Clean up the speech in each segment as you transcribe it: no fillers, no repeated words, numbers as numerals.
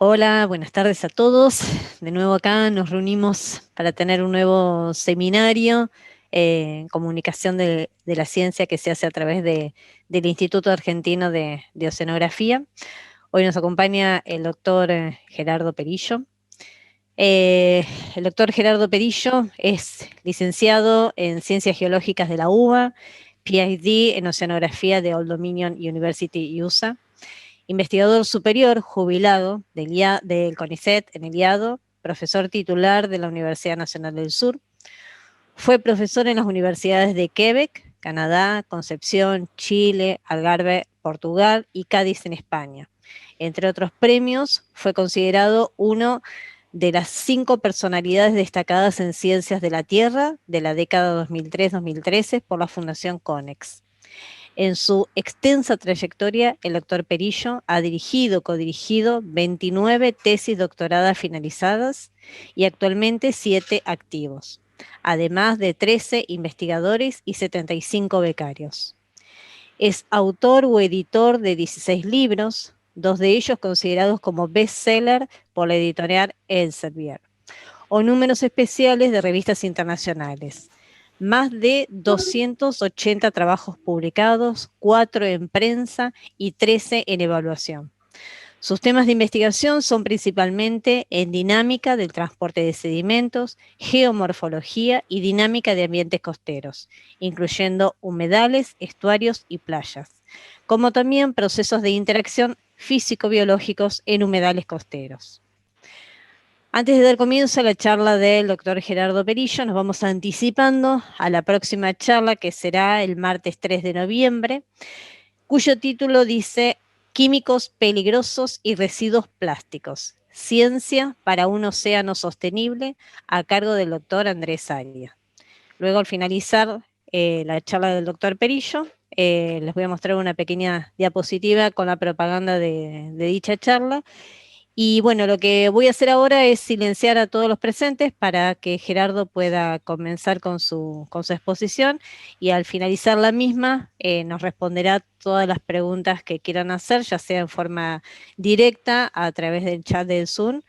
Hola, buenas tardes a todos. De nuevo acá nos reunimos para tener un nuevo seminario en comunicación de la ciencia que se hace a través del Instituto Argentino de Oceanografía. Hoy nos acompaña el doctor Gerardo Perillo. Eh, el doctor Gerardo Perillo es licenciado en Ciencias Geológicas de la UBA, PhD en Oceanografía de Old Dominion University, USA, investigador superior jubilado del CONICET en el IADO, profesor titular de la Universidad Nacional del Sur. Fue profesor en las universidades de Quebec, Canadá, Concepción, Chile, Algarve, Portugal y Cádiz en España. Entre otros premios, fue considerado uno de las 5 personalidades destacadas en ciencias de la Tierra de la década 2003-2013 por la Fundación CONEX. En su extensa trayectoria, el doctor Perillo ha codirigido 29 tesis doctoradas finalizadas y actualmente 7 activos, además de 13 investigadores y 75 becarios. Es autor o editor de 16 libros, 2 de ellos considerados como bestseller por la editorial Elsevier, o números especiales de revistas internacionales. Más de 280 trabajos publicados, 4 en prensa y 13 en evaluación. Sus temas de investigación son principalmente en dinámica del transporte de sedimentos, geomorfología y dinámica de ambientes costeros, incluyendo humedales, estuarios y playas, como también procesos de interacción físico-biológicos en humedales costeros. Antes de dar comienzo a la charla del doctor Gerardo Perillo, nos vamos anticipando a la próxima charla que será el martes 3 de noviembre, cuyo título dice Químicos peligrosos y residuos plásticos, ciencia para un océano sostenible, a cargo del doctor Andrés Aria. Luego, al finalizar la charla del doctor Perillo, les voy a mostrar una pequeña diapositiva con la propaganda de dicha charla. Y bueno, lo que voy a hacer ahora es silenciar a todos los presentes para que Gerardo pueda comenzar con su exposición, y al finalizar la misma nos responderá todas las preguntas que quieran hacer, ya sea en forma directa a través del chat del Zoom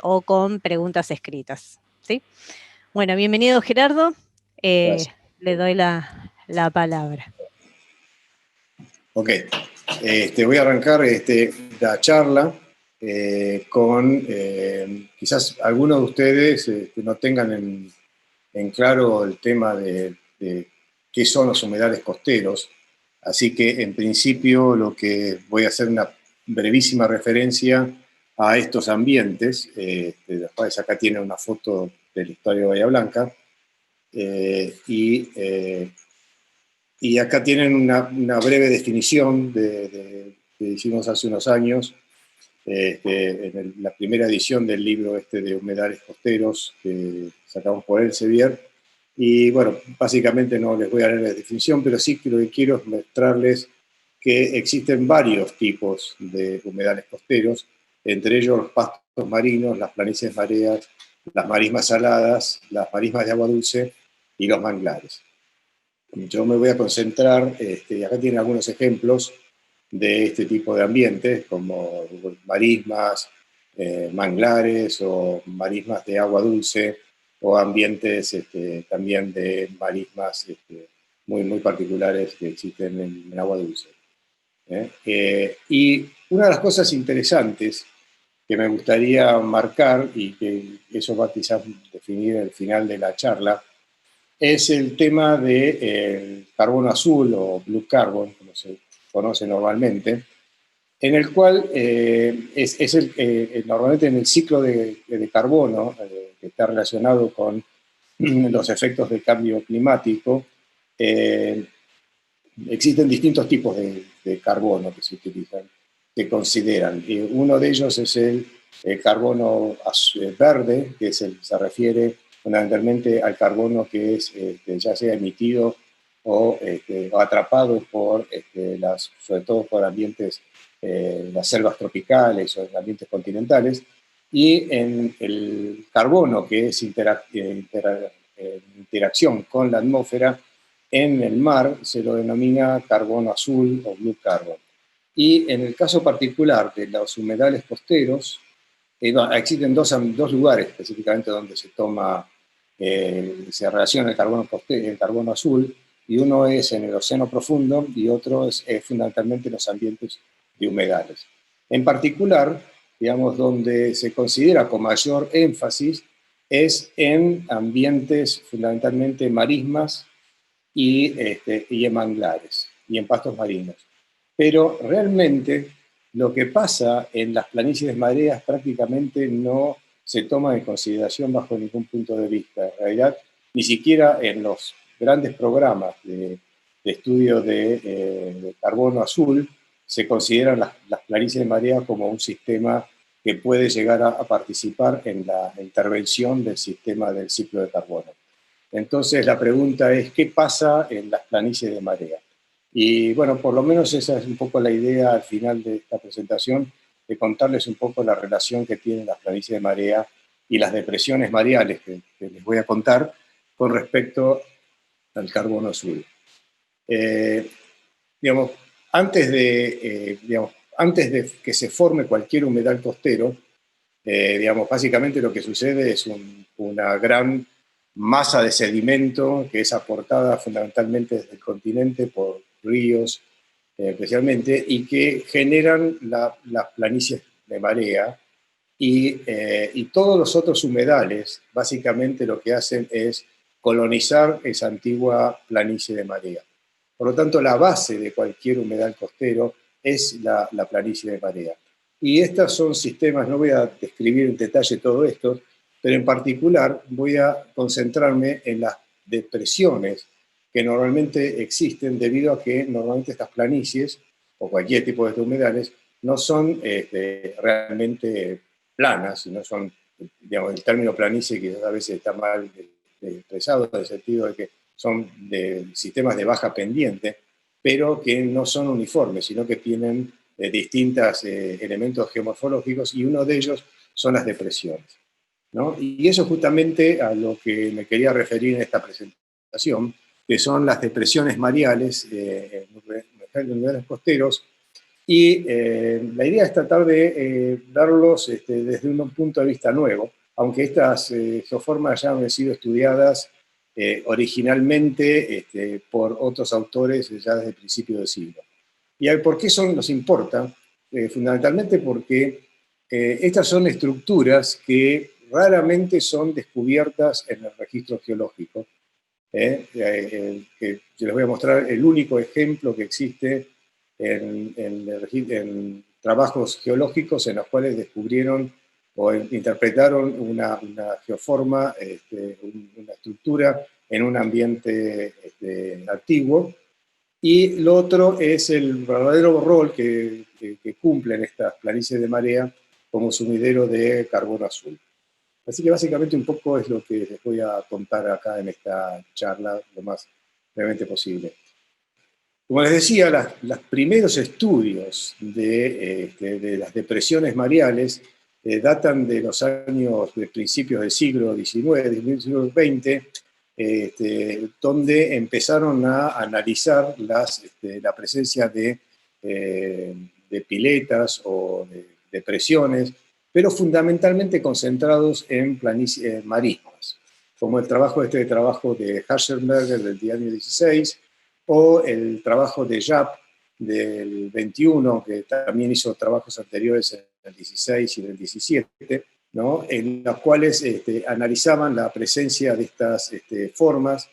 o con preguntas escritas, ¿sí? Bueno, bienvenido Gerardo, eh, Gracias. le doy la palabra. Ok, voy a arrancar la charla con quizás algunos de ustedes no tengan en claro el tema de qué son los humedales costeros, así que en principio lo que voy a hacer una brevísima referencia a estos ambientes. Después acá tiene una foto del Estadio de Bahía Blanca y acá tienen una breve definición que hicimos hace unos años, la primera edición del libro de humedales costeros que sacamos por Elsevier. Y bueno, básicamente no les voy a leer la definición, pero sí que lo que quiero es mostrarles que existen varios tipos de humedales costeros, entre ellos los pastos marinos, las planicies mareas, las marismas saladas, las marismas de agua dulce y los manglares. Yo me voy a concentrar, y acá tienen algunos ejemplos de este tipo de ambientes, como marismas, manglares o marismas de agua dulce, o ambientes también de marismas muy particulares que existen en agua dulce. Y una de las cosas interesantes que me gustaría marcar, y que eso va quizás a definir el final de la charla, es el tema del carbono azul o blue carbon, como se conoce normalmente, en el cual normalmente en el ciclo de carbono, que está relacionado con los efectos del cambio climático. eh, Existen distintos tipos de carbono que se utilizan, que consideran. Uno de ellos es el carbono verde, que se refiere fundamentalmente al carbono que es ya sea emitido o atrapado por sobre todo por ambientes, las selvas tropicales o en ambientes continentales. Y en el carbono que es interacción con la atmósfera en el mar, se lo denomina carbono azul o blue carbon. Y en el caso particular de los humedales costeros, No, existen dos lugares específicamente donde se toma, se relaciona el carbono azul, y uno es en el océano profundo y otro es fundamentalmente en los ambientes de humedales. En particular, digamos, donde se considera con mayor énfasis es en ambientes fundamentalmente marismas y en manglares y en pastos marinos. Pero realmente lo que pasa en las planicies de mareas prácticamente no se toma en consideración bajo ningún punto de vista. En realidad, ni siquiera en los grandes programas de estudio de carbono azul se consideran las planicies de marea como un sistema que puede llegar a participar en la intervención del sistema del ciclo de carbono. Entonces la pregunta es, ¿qué pasa en las planicies de marea? Y bueno, por lo menos esa es un poco la idea al final de esta presentación, de contarles un poco la relación que tienen las planicies de marea y las depresiones mareales que les voy a contar con respecto al carbono azul. Digamos, antes de que se forme cualquier humedal costero, digamos, básicamente lo que sucede es una gran masa de sedimento que es aportada fundamentalmente desde el continente por ríos, especialmente, y que generan las planicies de marea, y todos los otros humedales básicamente lo que hacen es colonizar esa antigua planicie de marea. Por lo tanto, la base de cualquier humedal costero es la planicie de marea. Y estos son sistemas, no voy a describir en detalle todo esto, pero en particular voy a concentrarme en las depresiones que normalmente existen debido a que normalmente estas planicies, o cualquier tipo de humedales, no son realmente planas, sino son, digamos, el término planicie que a veces está mal expresado, en el sentido de que son de sistemas de baja pendiente, pero que no son uniformes, sino que tienen distintos elementos geomorfológicos, y uno de ellos son las depresiones, ¿no? Y eso justamente a lo que me quería referir en esta presentación, que son las depresiones mareales en lugares costeros, y la idea es tratar de darlos desde un punto de vista nuevo, aunque estas geoformas ya han sido estudiadas originalmente por otros autores ya desde el principio del siglo. ¿Y por qué nos importa? Fundamentalmente porque estas son estructuras que raramente son descubiertas en el registro geológico. Que yo les voy a mostrar el único ejemplo que existe en trabajos geológicos en los cuales descubrieron o interpretaron una geoforma, una estructura en un ambiente antiguo. Y lo otro es el verdadero rol que cumplen estas planicies de marea como sumidero de carbono azul. Así que básicamente un poco es lo que les voy a contar acá en esta charla lo más brevemente posible. Como les decía, los primeros estudios de las depresiones mareales datan de los años de principios del siglo XIX, del siglo XX, donde empezaron a analizar la presencia de piletas o de depresiones, pero fundamentalmente concentrados en planicies marismas, como el trabajo de Haschenberger del año 16, o el trabajo de Japp del 21, que también hizo trabajos anteriores en el 16 y en el 17, ¿no? En los cuales analizaban la presencia de estas formas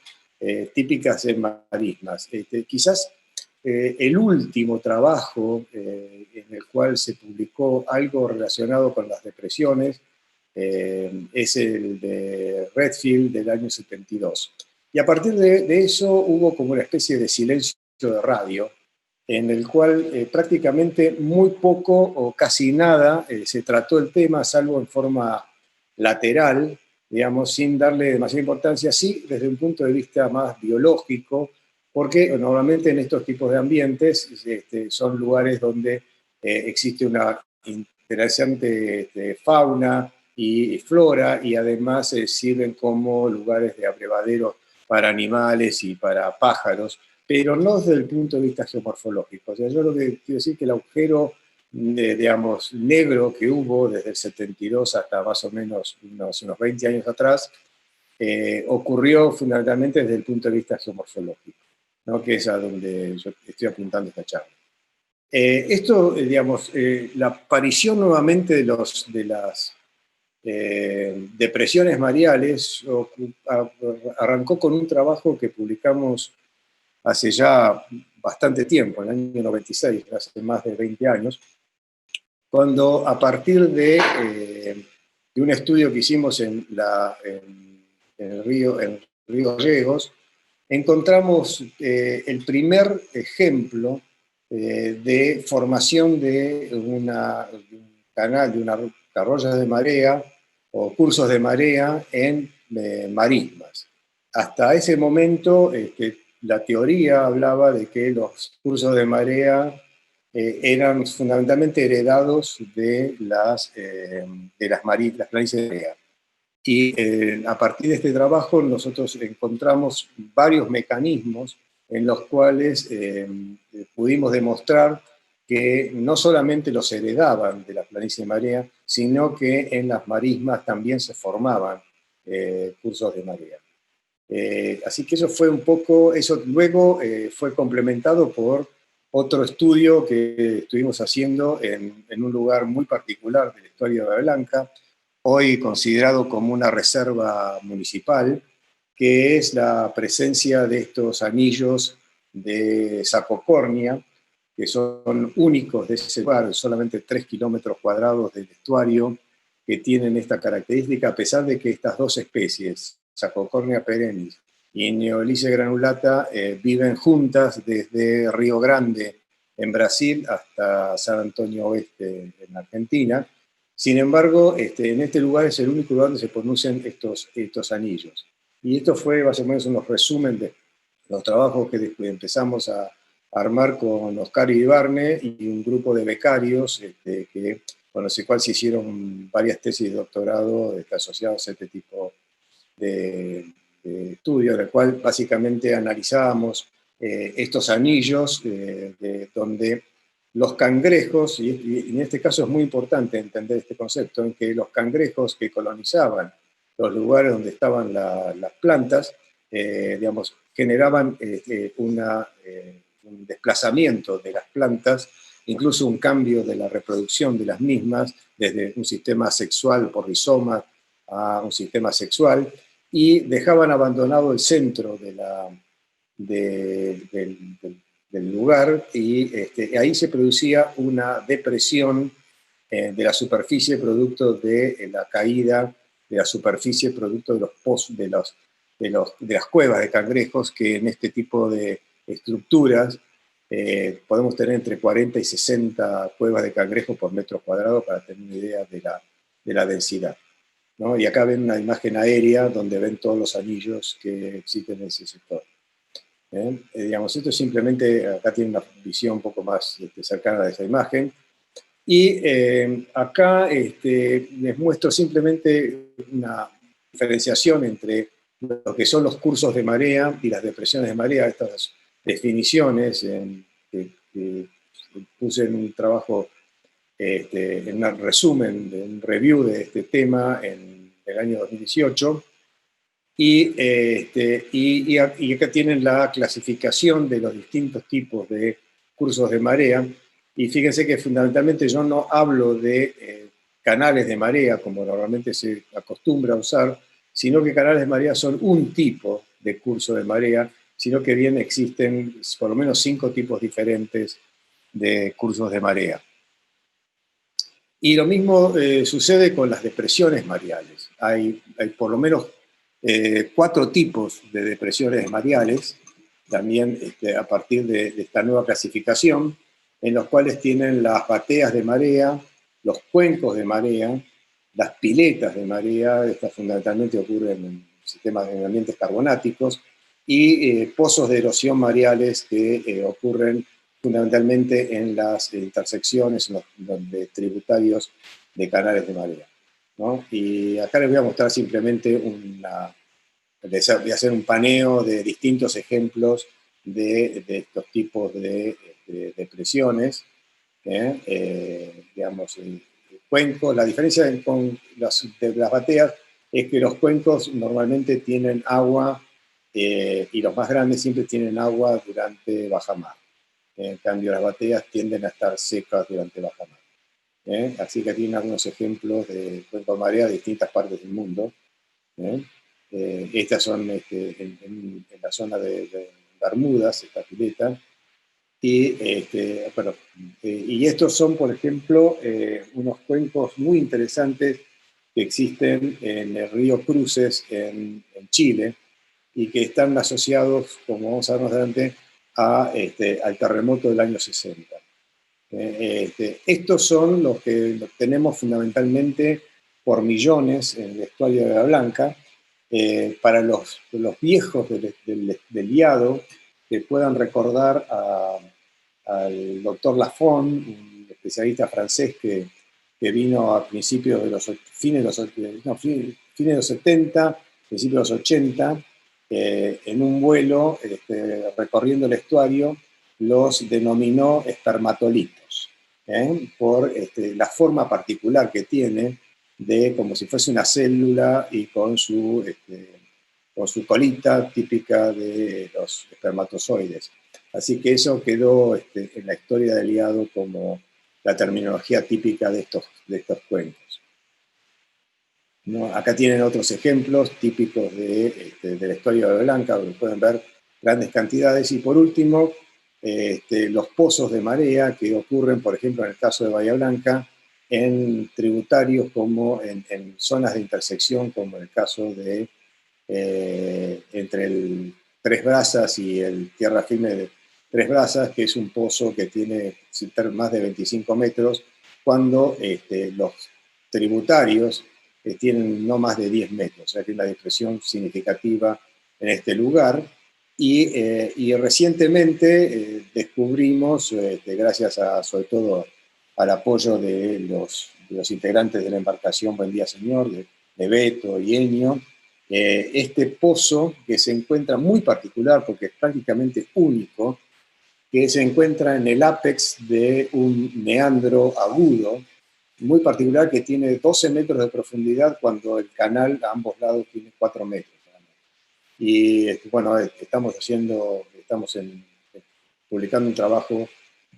típicas en marismas. Quizás el último trabajo en el cual se publicó algo relacionado con las depresiones es el de Redfield del año 72. Y a partir de eso hubo como una especie de silencio de radio, en el cual prácticamente muy poco o casi nada se trató el tema, salvo en forma lateral, digamos, sin darle demasiada importancia, sí, desde un punto de vista más biológico, porque normalmente en estos tipos de ambientes son lugares donde existe una interesante fauna y flora, y además sirven como lugares de abrevadero para animales y para pájaros, pero no desde el punto de vista geomorfológico. O sea, yo lo que quiero decir es que el agujero digamos, negro que hubo desde el 72 hasta más o menos unos 20 años atrás, ocurrió fundamentalmente desde el punto de vista geomorfológico, ¿no? Que es a donde yo estoy apuntando esta charla. Digamos, la aparición nuevamente de las depresiones mareales arrancó con un trabajo que publicamos hace ya bastante tiempo, en el año 96, hace más de 20 años, cuando a partir de un estudio que hicimos en el río Gallegos, encontramos el primer ejemplo de formación de un canal, de una arroyos de marea o cursos de marea en marismas. Hasta ese momento, la teoría hablaba de que los cursos de marea eran fundamentalmente heredados de las planicies de marea. Y a partir de este trabajo nosotros encontramos varios mecanismos en los cuales pudimos demostrar que no solamente los heredaban de la planicie de marea, sino que en las marismas también se formaban cursos de marea. Así que eso fue un poco, eso luego fue complementado por otro estudio que estuvimos haciendo en un lugar muy particular del estuario de Bahía Blanca, hoy considerado como una reserva municipal, que es la presencia de estos anillos de sapocornia, que son únicos de ese lugar, solamente 3 kilómetros cuadrados del estuario, que tienen esta característica, a pesar de que estas dos especies, Sapocornia perennis y Neolice granulata, viven juntas desde Río Grande, en Brasil, hasta San Antonio Oeste, en Argentina. Sin embargo, en este lugar es el único lugar donde se producen estos anillos. Y esto fue más o menos unos resumen de los trabajos que empezamos a armar con Oscar Ibarne y un grupo de becarios con los cuales se hicieron varias tesis de doctorado asociadas a este tipo de estudio, en el cual básicamente analizábamos estos anillos donde los cangrejos, y en este caso es muy importante entender este concepto, en que los cangrejos que colonizaban los lugares donde estaban las plantas, digamos, generaban un desplazamiento de las plantas, incluso un cambio de la reproducción de las mismas, desde un sistema sexual por rizoma a un sistema sexual, y dejaban abandonado el centro del lugar, y ahí se producía una depresión de la superficie producto de la caída de la superficie producto de de las cuevas de cangrejos, que en este tipo de estructuras podemos tener entre 40 y 60 cuevas de cangrejos por metro cuadrado para tener una idea de la densidad, ¿no? Y acá ven una imagen aérea donde ven todos los anillos que existen en ese sector. Digamos, esto simplemente, acá tiene una visión un poco más cercana de esa imagen. Y acá les muestro simplemente una diferenciación entre lo que son los cursos de marea y las depresiones de marea, estas definiciones que puse en un trabajo, en un resumen, de un review de este tema en el año 2018. Y acá tienen la clasificación de los distintos tipos de cursos de marea. Y fíjense que fundamentalmente yo no hablo de canales de marea, como normalmente se acostumbra a usar, sino que canales de marea son un tipo de curso de marea, sino que bien existen por lo menos 5 tipos diferentes de cursos de marea. Y lo mismo sucede con las depresiones mareales. Hay por lo menos 4 tipos de depresiones mareales, también a partir de esta nueva clasificación, en los cuales tienen las bateas de marea, los cuencos de marea, las piletas de marea, estas fundamentalmente ocurren en sistemas de ambientes carbonáticos, y pozos de erosión mareales que ocurren fundamentalmente en las intersecciones, en los tributarios de canales de marea, ¿no? Y acá les voy a mostrar simplemente voy a hacer un paneo de distintos ejemplos de estos tipos de depresiones. digamos, cuencos. La diferencia de las bateas es que los cuencos normalmente tienen agua y los más grandes siempre tienen agua durante bajamar. En cambio, las bateas tienden a estar secas durante bajamar. Así que tienen algunos ejemplos de cuenco de marea de distintas partes del mundo. Estas son en la zona de Bermudas, esta pileta. Y estos son, por ejemplo, unos cuencos muy interesantes que existen en el río Cruces, en Chile, y que están asociados, como vamos a ver más adelante, al terremoto del año 60. Estos son los que tenemos fundamentalmente por millones en el estuario de Bahía Blanca. Para los viejos del Liado, que puedan recordar al doctor Lafon, un especialista francés que vino a principios de fines de los 70, principios de los 80, en un vuelo recorriendo el estuario, los denominó espermatolitos, por la forma particular que tiene, de como si fuese una célula y con su colita típica de los espermatozoides. Así que eso quedó en la historia del Liado como la terminología típica de estos cuencos. ¿No? Acá tienen otros ejemplos típicos de la historia de Bahía Blanca, donde pueden ver grandes cantidades. Y por último, los pozos de marea que ocurren, por ejemplo, en el caso de Bahía Blanca, en tributarios como en zonas de intersección, como en el caso de entre el Tres Brazas y el Tierra Firme de Tres Brazas, que es un pozo que tiene más de 25 metros, cuando los tributarios tienen no más de 10 metros, o sea que hay una depresión significativa en este lugar. Y recientemente descubrimos, gracias sobre todo al apoyo de los integrantes de la embarcación Buen Día Señor, de Beto y Enio, este pozo que se encuentra muy particular porque es prácticamente único, que se encuentra en el ápex de un meandro agudo, muy particular, que tiene 12 metros de profundidad cuando el canal a ambos lados tiene 4 metros. Y bueno, estamos publicando un trabajo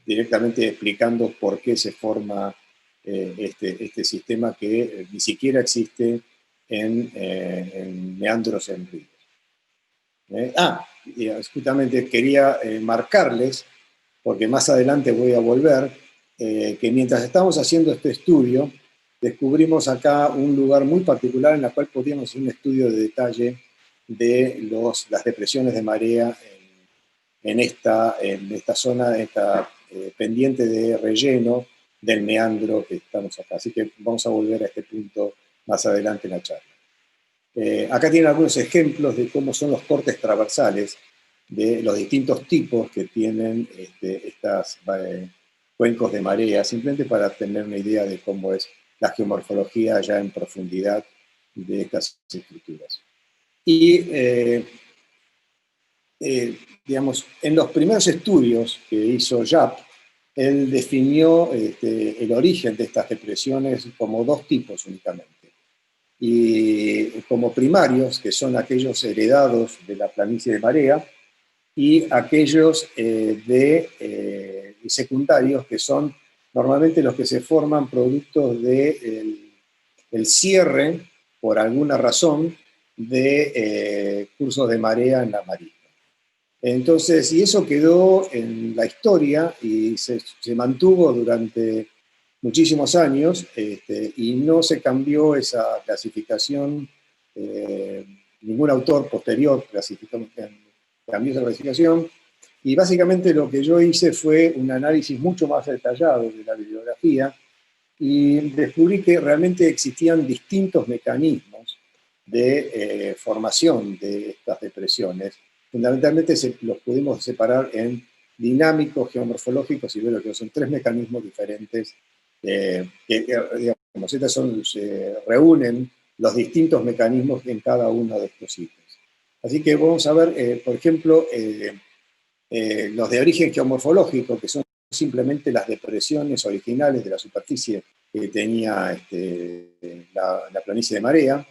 directamente explicando por qué se forma este sistema que ni siquiera existe en meandros en ríos. Justamente quería marcarles, porque más adelante voy a volver, que mientras estábamos haciendo este estudio, descubrimos acá un lugar muy particular en el cual podíamos hacer un estudio de detalle de las depresiones de marea en esta zona, esta pendiente de relleno del meandro que estamos acá. Así que vamos a volver a este punto más adelante en la charla. Acá tienen algunos ejemplos de cómo son los cortes transversales de los distintos tipos que tienen estas cuencos de marea, simplemente para tener una idea de cómo es la geomorfología ya en profundidad de estas estructuras. Y, digamos, en los primeros estudios que hizo Japp, él definió el origen de estas depresiones como dos tipos únicamente. Y como primarios, que son aquellos heredados de la planicie de marea, y aquellos secundarios, que son normalmente los que se forman productos del cierre, por alguna razón, de cursos de marea en la marina. Entonces, y eso quedó en la historia y se mantuvo durante muchísimos años, y no se cambió esa clasificación. Ningún autor posterior cambió esa clasificación, y básicamente lo que yo hice fue un análisis mucho más detallado de la bibliografía y descubrí que realmente existían distintos mecanismos de formación de estas depresiones. Fundamentalmente los pudimos separar en dinámicos, geomorfológicos y biológicos. Son tres mecanismos diferentes que digamos, se reúnen los distintos mecanismos en cada uno de estos sitios. Así que vamos a ver, por ejemplo, los de origen geomorfológico, que son simplemente las depresiones originales de la superficie que tenía la planicie de marea.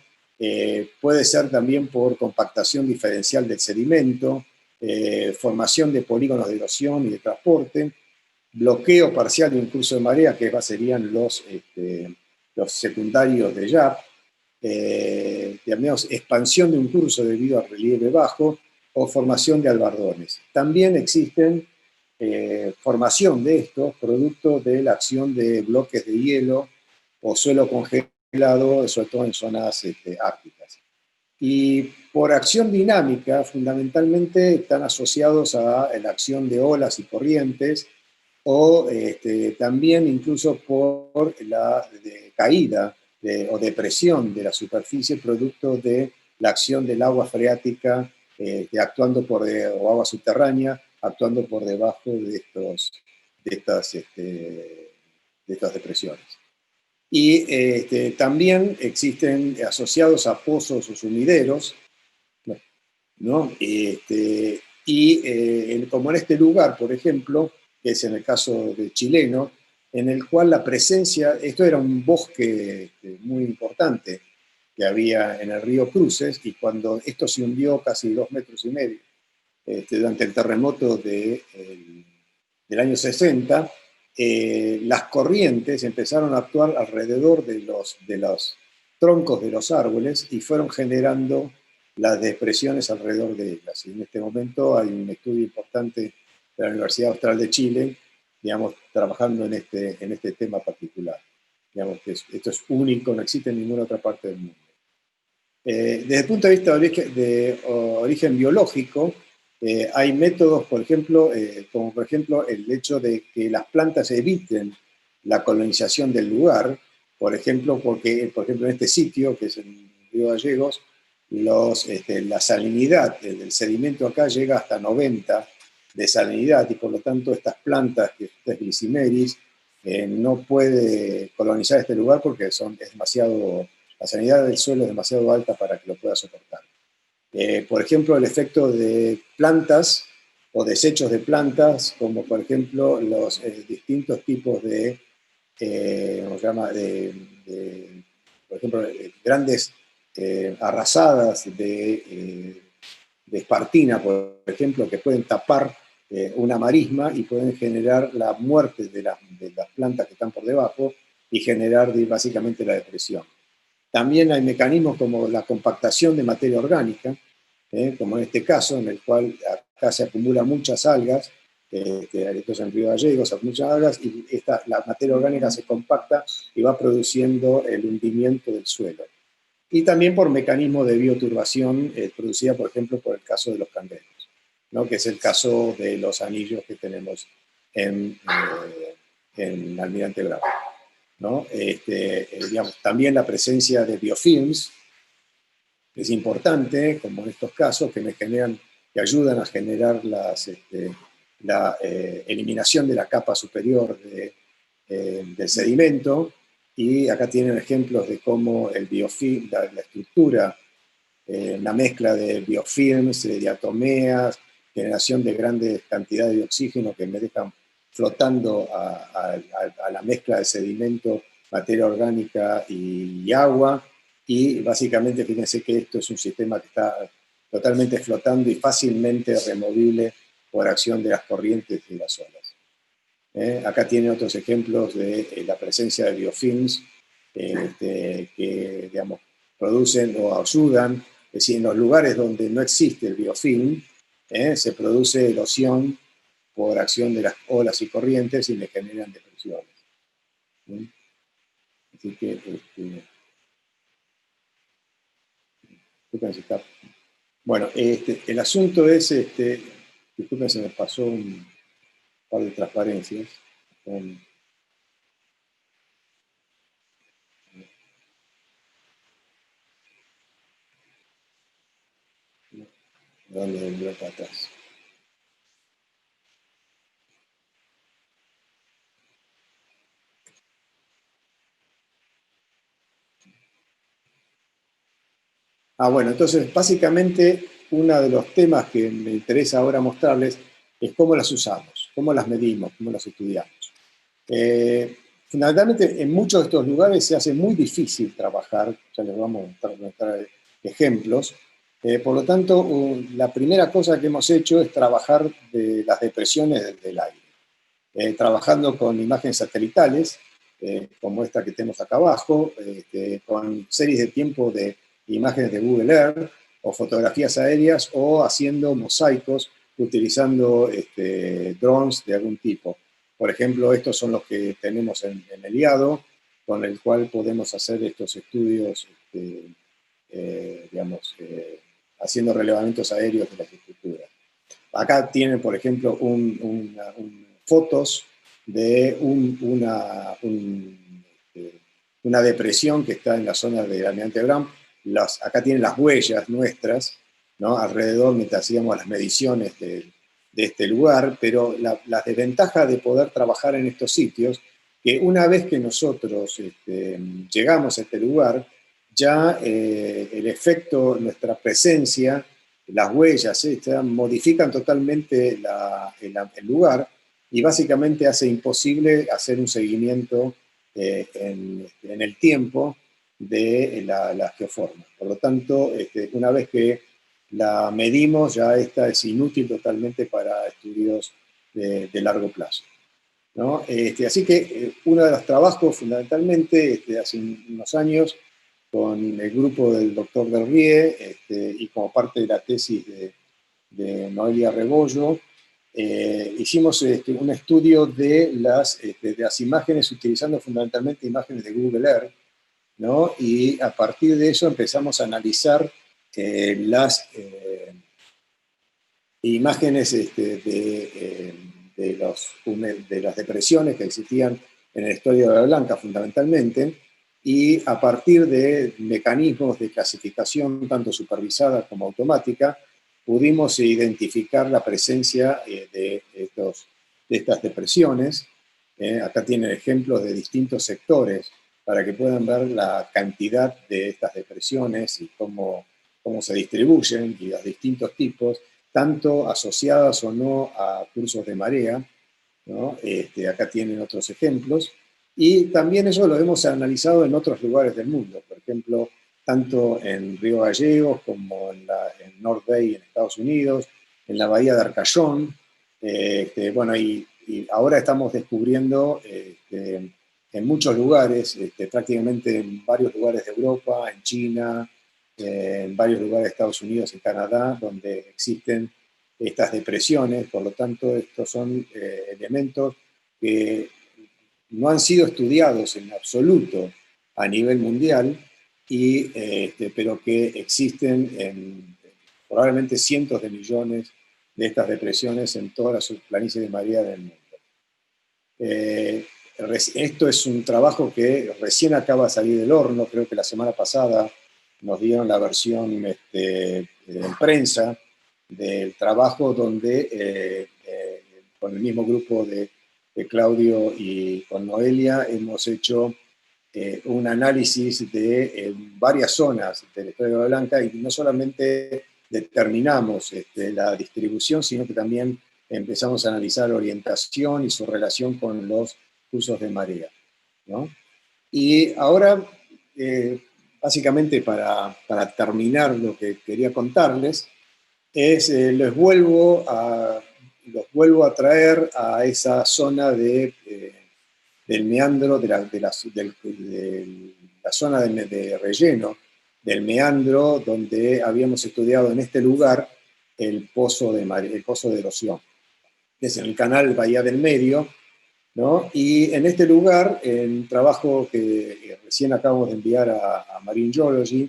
Puede ser también por compactación diferencial del sedimento, formación de polígonos de erosión y de transporte, bloqueo parcial de un curso de marea, que serían los secundarios de YAP, digamos, expansión de un curso debido al relieve bajo o formación de albardones. También existen formación de estos producto de la acción de bloques de hielo o suelo congelado, sobre todo en zonas árticas. Y por acción dinámica, fundamentalmente están asociados a la acción de olas y corrientes, o también incluso por la caída o depresión de la superficie producto de la acción del agua freática actuando o agua subterránea actuando por debajo de estas depresiones. Y también existen asociados a pozos o sumideros, ¿no? Como en este lugar, por ejemplo, que es en el caso del chileno, en el cual la presencia, esto era un bosque muy importante que había en el río Cruces, y cuando esto se hundió casi 2,5 metros durante el terremoto del año 60, las corrientes empezaron a actuar alrededor de los troncos de los árboles y fueron generando las depresiones alrededor de ellas. Y en este momento hay un estudio importante de la Universidad Austral de Chile, digamos, trabajando en este tema particular. Digamos que esto es único, no existe en ninguna otra parte del mundo. Desde el punto de vista de origen biológico, hay métodos, por ejemplo, como por ejemplo el hecho de que las plantas eviten la colonización del lugar, por ejemplo, porque por ejemplo en este sitio, que es en Río Gallegos, la salinidad del sedimento acá llega hasta 90 de salinidad, y por lo tanto estas plantas, que es Glicimeris, no puede colonizar este lugar porque es demasiado, la salinidad del suelo es demasiado alta para que lo pueda soportar. Por ejemplo, el efecto de plantas o desechos de plantas, como por ejemplo los distintos tipos de, ¿cómo se llama? Por ejemplo, grandes arrasadas de espartina, por ejemplo, que pueden tapar una marisma y pueden generar la muerte de las plantas que están por debajo y generar básicamente la depresión. También hay mecanismos como la compactación de materia orgánica, como en este caso, en el cual acá se acumulan muchas algas, esto es en Río Gallegos, se acumulan muchas algas, y la materia orgánica se compacta y va produciendo el hundimiento del suelo. Y también por mecanismos de bioturbación producida, por ejemplo, por el caso de los candelos, ¿no? Que es el caso de los anillos que tenemos en Almirante Brown, ¿no? Digamos, también la presencia de biofilms es importante, como en estos casos, que ayudan a generar la eliminación de la capa superior del sedimento. Y acá tienen ejemplos de cómo el biofilm, la estructura, la mezcla de biofilms, de diatomeas, generación de grandes cantidades de oxígeno que me dejan flotando a la mezcla de sedimento, materia orgánica y agua. Y básicamente fíjense que esto es un sistema que está totalmente flotando y fácilmente removible por acción de las corrientes y las olas. Acá tienen otros ejemplos de la presencia de biofilms que, digamos, producen o ayudan. Es decir, en los lugares donde no existe el biofilm, se produce erosión por acción de las olas y corrientes y le generan depresiones. Así que, bueno, el asunto es, disculpen, se me pasó un par de transparencias. ¿Dónde volvió para atrás? Bueno, entonces básicamente uno de los temas que me interesa ahora mostrarles es cómo las usamos. cómo las medimos, cómo las estudiamos. Fundamentalmente, en muchos de estos lugares se hace muy difícil trabajar, ya les vamos a mostrar ejemplos. Por lo tanto, la primera cosa que hemos hecho es trabajar de las depresiones del aire, trabajando con imágenes satelitales, como esta que tenemos acá abajo, con series de tiempo de imágenes de Google Earth, o fotografías aéreas, o haciendo mosaicos utilizando drones de algún tipo. Por ejemplo, estos son los que tenemos en el IADO, con el cual podemos hacer estos estudios, digamos, haciendo relevamientos aéreos de las estructuras. Acá tienen, por ejemplo, fotos de una depresión que está en la zona del Almirante Brown. Acá tienen las huellas nuestras, ¿no? Alrededor, mientras hacíamos las mediciones de este lugar, pero la desventaja de poder trabajar en estos sitios, que una vez que nosotros llegamos a este lugar, ya el efecto, nuestra presencia, las huellas, modifican totalmente el lugar y básicamente hace imposible hacer un seguimiento en el tiempo de la geoforma. Por lo tanto, una vez que la medimos, ya esta es inútil totalmente para estudios de largo plazo, ¿no? Así que uno de los trabajos fundamentalmente, hace unos años, con el grupo del doctor Derrié, y como parte de la tesis de Noelia Rebollo, hicimos un estudio de las imágenes utilizando fundamentalmente imágenes de Google Earth, ¿no? Y a partir de eso empezamos a analizar las imágenes de las depresiones que existían en el estuario de Bahía Blanca fundamentalmente, y a partir de mecanismos de clasificación tanto supervisada como automática, pudimos identificar la presencia de estas depresiones. Acá tienen ejemplos de distintos sectores para que puedan ver la cantidad de estas depresiones y cómo se distribuyen y los distintos tipos, tanto asociadas o no a cursos de marea, ¿no? Acá tienen otros ejemplos. Y también eso lo hemos analizado en otros lugares del mundo, por ejemplo, tanto en Río Gallegos como en North Bay en Estados Unidos, en la bahía de Arcayón. Bueno, y ahora estamos descubriendo en muchos lugares, prácticamente en varios lugares de Europa, en China, en varios lugares de Estados Unidos, en Canadá, donde existen estas depresiones. Por lo tanto, estos son elementos que no han sido estudiados en absoluto a nivel mundial, pero que existen en probablemente cientos de millones de estas depresiones en todas las planicies de marea del mundo. Esto es un trabajo que recién acaba de salir del horno. Creo que la semana pasada nos dieron la versión en prensa del trabajo donde con el mismo grupo de Claudio y con Noelia hemos hecho un análisis de varias zonas del Estado de Bahía Blanca, y no solamente determinamos la distribución, sino que también empezamos a analizar orientación y su relación con los cursos de marea, ¿no? Y ahora, básicamente para terminar lo que quería contarles, los vuelvo a traer a esa zona del meandro, de la zona de relleno del meandro, donde habíamos estudiado en este lugar el pozo de erosión, que es en el canal Bahía del Medio, ¿no? Y en este lugar, en un trabajo que recién acabamos de enviar a Marine Geology,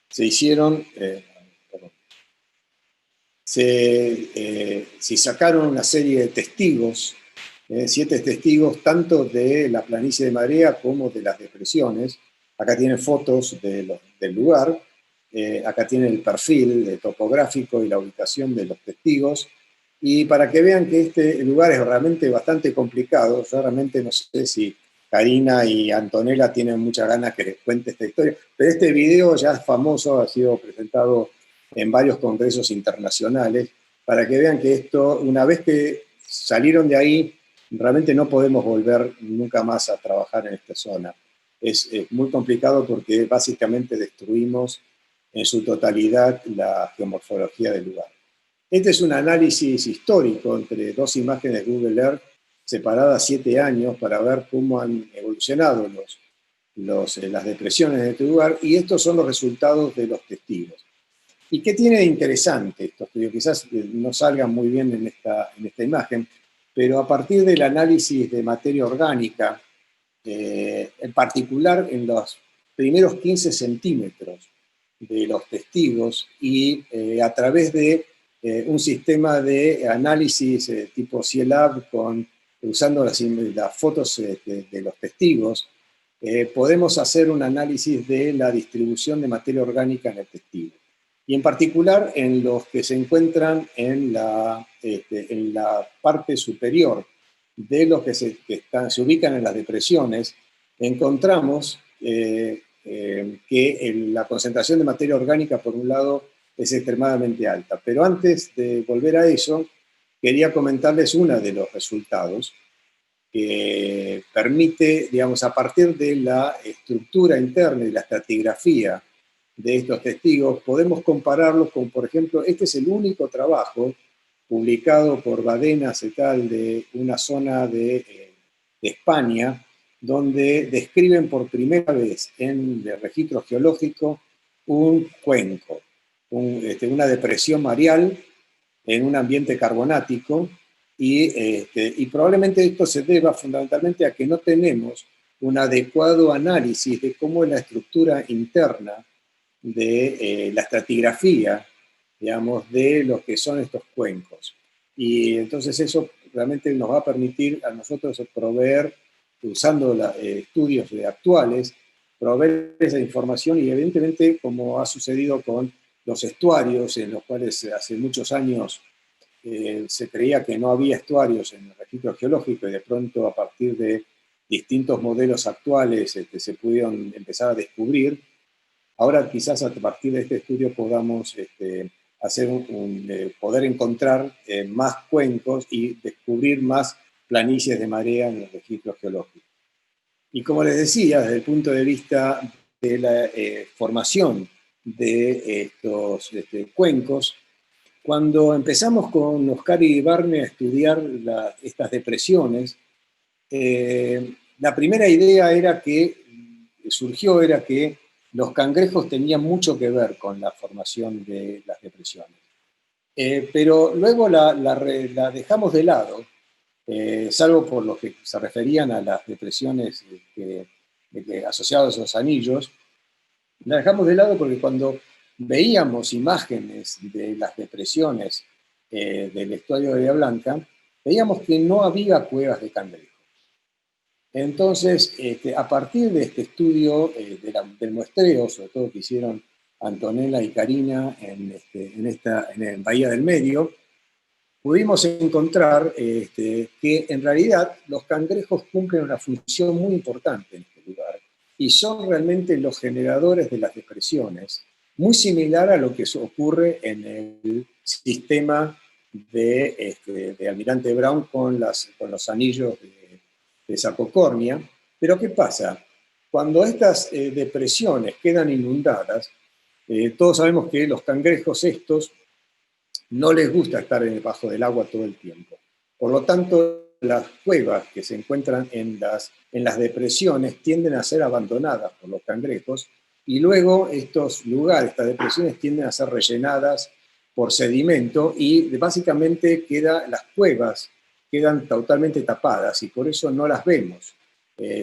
se sacaron una serie de testigos, 7 testigos, tanto de la planicie de marea como de las depresiones. Acá tienen fotos del lugar, acá tienen el perfil topográfico y la ubicación de los testigos. Y para que vean que este lugar es realmente bastante complicado, yo realmente no sé si Karina y Antonella tienen muchas ganas que les cuente esta historia, pero este video ya es famoso, ha sido presentado en varios congresos internacionales, para que vean que esto, una vez que salieron de ahí, realmente no podemos volver nunca más a trabajar en esta zona. Es muy complicado porque básicamente destruimos en su totalidad la geomorfología del lugar. Este es un análisis histórico entre dos imágenes de Google Earth separadas 7 años para ver cómo han evolucionado las depresiones de este lugar, y estos son los resultados de los testigos. ¿Y qué tiene de interesante esto? Que quizás no salga muy bien en esta imagen, pero a partir del análisis de materia orgánica, en particular en los primeros 15 centímetros de los testigos y a través de un sistema de análisis tipo Cielab usando las fotos de los testigos, podemos hacer un análisis de la distribución de materia orgánica en el testigo. Y en particular en los que se encuentran en la parte superior de los que se ubican en las depresiones, encontramos que la concentración de materia orgánica, por un lado, es extremadamente alta. Pero antes de volver a eso, quería comentarles uno de los resultados que permite, digamos, a partir de la estructura interna y la estratigrafía de estos testigos, podemos compararlos con, por ejemplo, este es el único trabajo publicado por Badenas et al. De una zona de España, donde describen por primera vez en el registro geológico un cuenco, una depresión mareal en un ambiente carbonático, y probablemente esto se deba fundamentalmente a que no tenemos un adecuado análisis de cómo es la estructura interna de la estratigrafía, digamos, de lo que son estos cuencos. Y entonces eso realmente nos va a permitir a nosotros proveer, usando estudios actuales, proveer esa información, y evidentemente, como ha sucedido con los estuarios, en los cuales hace muchos años se creía que no había estuarios en el registro geológico, y de pronto a partir de distintos modelos actuales se pudieron empezar a descubrir. Ahora quizás a partir de este estudio podamos hacer poder encontrar más cuencos y descubrir más planicies de marea en el registro geológico. Y como les decía, desde el punto de vista de la formación de estos cuencos, cuando empezamos con Oscar y Barney a estudiar estas depresiones, la primera idea surgió era que los cangrejos tenían mucho que ver con la formación de las depresiones. Pero luego la dejamos de lado, salvo por lo que se referían a las depresiones asociadas a los anillos. La dejamos de lado porque cuando veíamos imágenes de las depresiones del estuario de Bahía Blanca, veíamos que no había cuevas de cangrejos. Entonces, a partir de este estudio del muestreo, sobre todo que hicieron Antonella y Karina en Bahía del Medio, pudimos encontrar que en realidad los cangrejos cumplen una función muy importante en este lugar y son realmente los generadores de las depresiones, muy similar a lo que ocurre en el sistema de Almirante Brown con los anillos de Sacocornia. Pero ¿qué pasa? Cuando estas depresiones quedan inundadas, todos sabemos que los cangrejos estos no les gusta estar debajo del agua todo el tiempo. Por lo tanto, las cuevas que se encuentran en las depresiones tienden a ser abandonadas por los cangrejos, y luego estos lugares, estas depresiones, tienden a ser rellenadas por sedimento, y básicamente las cuevas quedan totalmente tapadas y por eso no las vemos,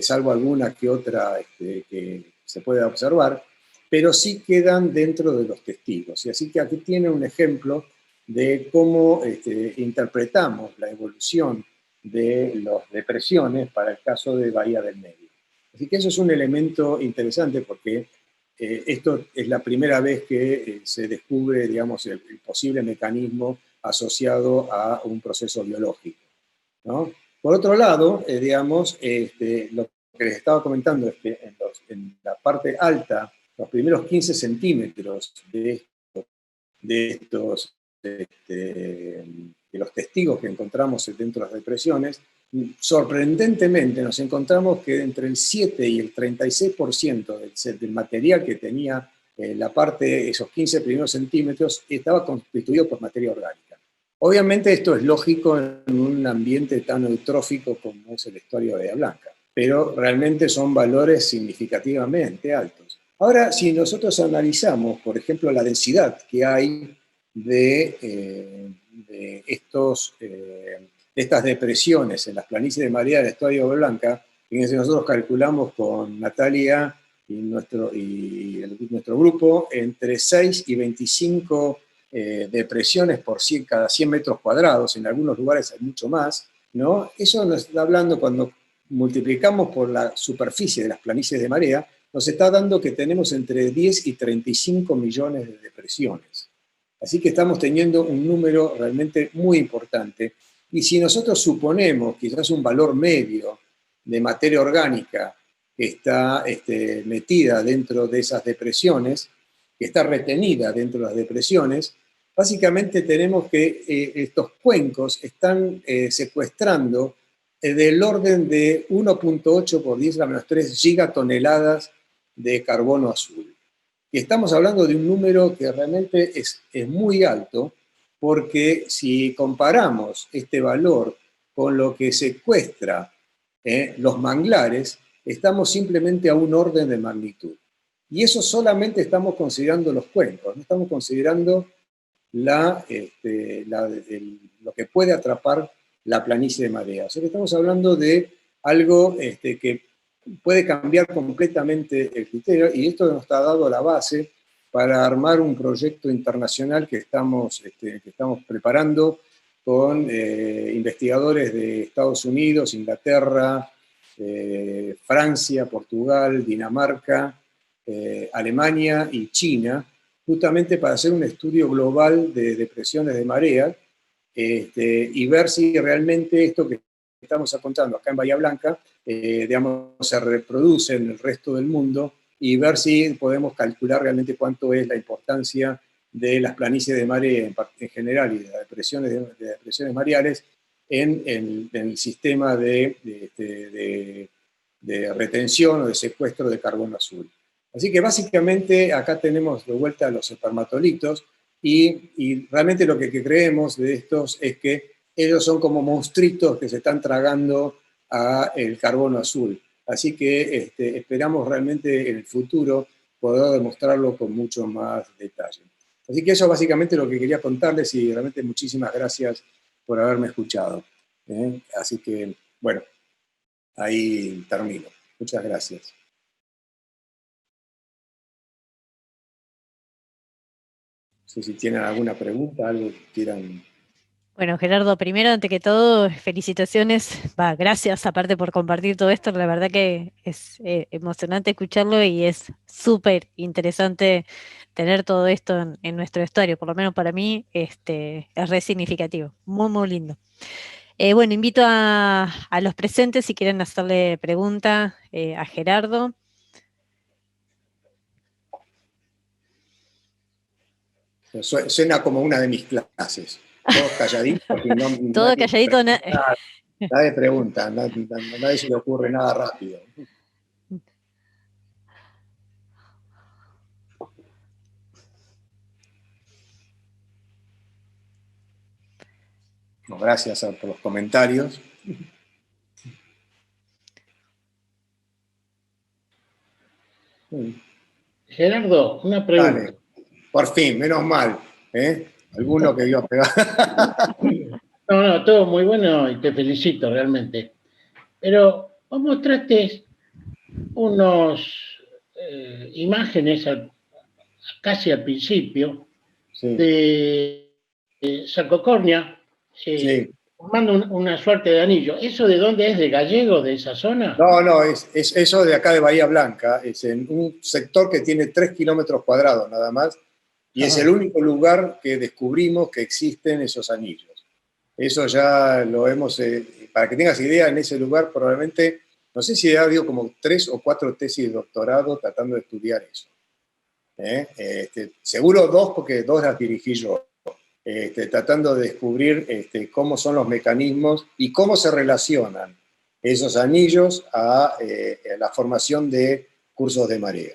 salvo alguna que otra que se pueda observar, pero sí quedan dentro de los testigos. Y así que aquí tiene un ejemplo de cómo interpretamos la evolución de las depresiones para el caso de Bahía del Medio. Así que eso es un elemento interesante porque esto es la primera vez que se descubre, digamos, el posible mecanismo asociado a un proceso biológico, ¿no? Por otro lado, digamos, lo que les estaba comentando es que en la parte alta, los primeros 15 centímetros de estos los testigos que encontramos dentro de las depresiones, sorprendentemente nos encontramos que entre el 7 y el 36% del material que tenía la parte, esos 15 primeros centímetros, estaba constituido por materia orgánica. Obviamente esto es lógico en un ambiente tan eutrófico como es el estuario de Bahía Blanca, pero realmente son valores significativamente altos. Ahora, si nosotros analizamos, por ejemplo, la densidad que hay de estas depresiones en las planicies de marea del estuario de Bahía Blanca, fíjense, nosotros calculamos con Natalia y nuestro grupo entre 6 y 25 depresiones por cada 100 metros cuadrados, en algunos lugares hay mucho más, ¿no? Eso nos está hablando, cuando multiplicamos por la superficie de las planicies de marea, nos está dando que tenemos entre 10 y 35 millones de depresiones. Así que estamos teniendo un número realmente muy importante. Y si nosotros suponemos quizás un valor medio de materia orgánica que está metida dentro de esas depresiones, que está retenida dentro de las depresiones, básicamente tenemos que estos cuencos están secuestrando del orden de 1.8 por 10 a la menos 3 gigatoneladas de carbono azul. Y estamos hablando de un número que realmente es muy alto, porque si comparamos este valor con lo que secuestra los manglares, estamos simplemente a un orden de magnitud. Y eso solamente estamos considerando los cuencos, no estamos considerando lo que puede atrapar la planicie de marea. O sea que estamos hablando de algo que puede cambiar completamente el criterio, y esto nos ha dado la base para armar un proyecto internacional que estamos preparando con investigadores de Estados Unidos, Inglaterra, Francia, Portugal, Dinamarca, Alemania y China, justamente para hacer un estudio global de depresiones de marea y ver si realmente esto que estamos contando acá en Bahía Blanca se reproduce en el resto del mundo, y ver si podemos calcular realmente cuánto es la importancia de las planicies de marea en general y de las depresiones mareales en el sistema de retención o de secuestro de carbono azul. Así que básicamente acá tenemos de vuelta los espermatolitos, y realmente lo que creemos de estos es que ellos son como monstruitos que se están tragando el carbono azul. Así que esperamos realmente en el futuro poder demostrarlo con mucho más detalle. Así que eso es básicamente lo que quería contarles, y realmente muchísimas gracias por haberme escuchado. Así que, bueno, ahí termino. Muchas gracias. No sé si tienen alguna pregunta, algo que quieran. Bueno, Gerardo, primero, ante que todo, felicitaciones, gracias aparte por compartir todo esto, la verdad que es emocionante escucharlo y es súper interesante tener todo esto en nuestro estuario, por lo menos para mí es re significativo, muy, muy lindo. Bueno, invito a los presentes si quieren hacerle pregunta a Gerardo. Suena como una de mis clases. Todos calladitos y Todo calladito. nadie pregunta, nadie se le ocurre nada rápido. No, gracias por los comentarios. Gerardo, una pregunta. Dale. Por fin, menos mal. Alguno que iba a pegar. No, todo muy bueno y te felicito realmente. Pero vos mostraste unos imágenes casi al principio Sí. de Sarcocornia Sí. formando una suerte de anillo. ¿Eso de dónde es? ¿De Gallego, de esa zona? No, es eso de acá de Bahía Blanca. Es en un sector que tiene 3 kilómetros cuadrados nada más, y es el único lugar que descubrimos que existen esos anillos. Eso ya lo hemos, para que tengas idea, en ese lugar probablemente, no sé si ha habido como 3 o 4 tesis de doctorado tratando de estudiar eso. Seguro 2, porque 2 las dirigí yo. tratando de descubrir cómo son los mecanismos y cómo se relacionan esos anillos a la formación de cursos de marea,